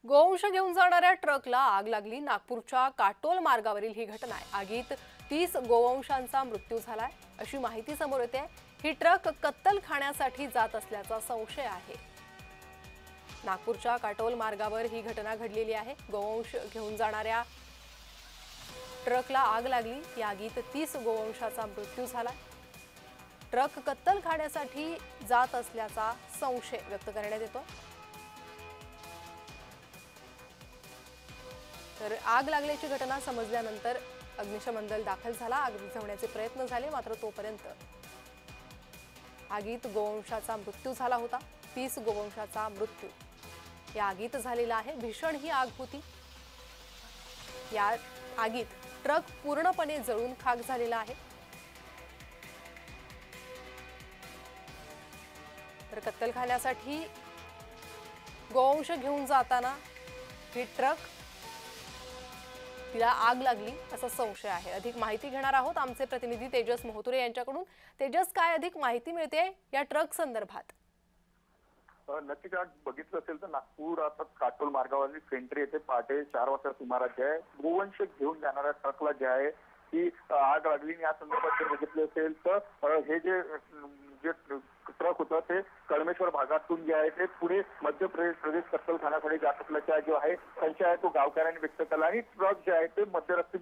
गोवंश घेऊन जाणाऱ्या ट्रकला आग लागली। नागपूरच्या काटोल मार्गावरील ही घटना आहे। आगीत 30 गोवंशांचा मृत्यू झालाय अशी माहिती समोर येते। ही ट्रक कत्तलखान्यासाठी जात असल्याचा संशय आहे। नागपूरच्या काटोल मार्गावर ही घटना घडलेली आहे। गोवंश घेऊन जाणाऱ्या ट्रकला आग लागली। या आगीत 30 गोवंशाचा मृत्यू झाला। ट्रक कत्तलखान्यासाठी जात असल्याचा संशय व्यक्त करण्यात येतो। तर आग लागल्याची घटना समजल्यानंतर अग्निशमन दल दाखल झाला। आग विझवण्याचे प्रयत्न झाले, मात्र तोपर्यंत आगीत गोवंशाचा मृत्यू झाला होता। 30 गोवंशाचा मृत्यू या आगीत झालेला आहे। भीषण ही आग होती। या आगीत ट्रक पूर्णपणे जळून खाक झालेला आहे। तर कत्तलखान्यासाठी गोवंश घेऊन जाताना ही ट्रक तिला आग लागली असा संशय आहे। अधिक माहिती घेणार आहोत आमचे प्रतिनिधी तेजस मोहतुरे यांच्याकडून। तेजस, काय अधिक माहिती मिळते या ट्रक संदर्भात? नक्कीच आज बघितलं असेल तर नागपूर आता काटोल मार्गावरील सेंट्री येथे पहाटे 4 वाजता सुमारास जे आहे गोवंश घेऊन जाणाऱ्या ट्रकला जे आहे ती आग लागली। या संदर्भात जर बघितलं असेल तर हे जे ट्रक होतं ते कळमेश्वर भागातून जे आहे ते पुढे मध्य प्रदेश कत्तलखान्याकडे जात असल्याचा जो आहे संशय आहे तो गावकऱ्यांनी व्यक्त केला। आणि ट्रक जे आहे ते मध्यरस्ती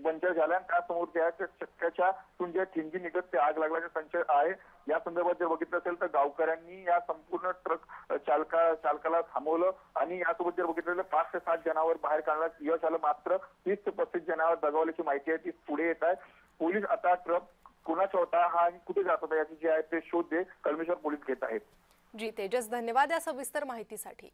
बंजर झाला आणि त्यासमोर जे आहे चक्क्याच्या तून जे ठिणगी निघत ते आग लागल्याचा संशय आहे। या संदर्भात जर बघितलं असेल तर गावकऱ्यांनी या संपूर्ण ट्रक चालकाला थांबवलं आणि यासोबत जर बघितलं 5 ते 7 जणांवर बाहेर काढण्यात यश आलं, मात्र 30 ते 35 जणांवर दगावल्याची माहिती आहे ती पुढे येत आहे। पोलीस आता ट्रक कुणाचा होता हा कुठे जात होता याची जे आहे ते शोध कळमेश्वर पोलीस घेत आहेत। जी तेजस, धन्यवाद या सविस्तर माहितीसाठी।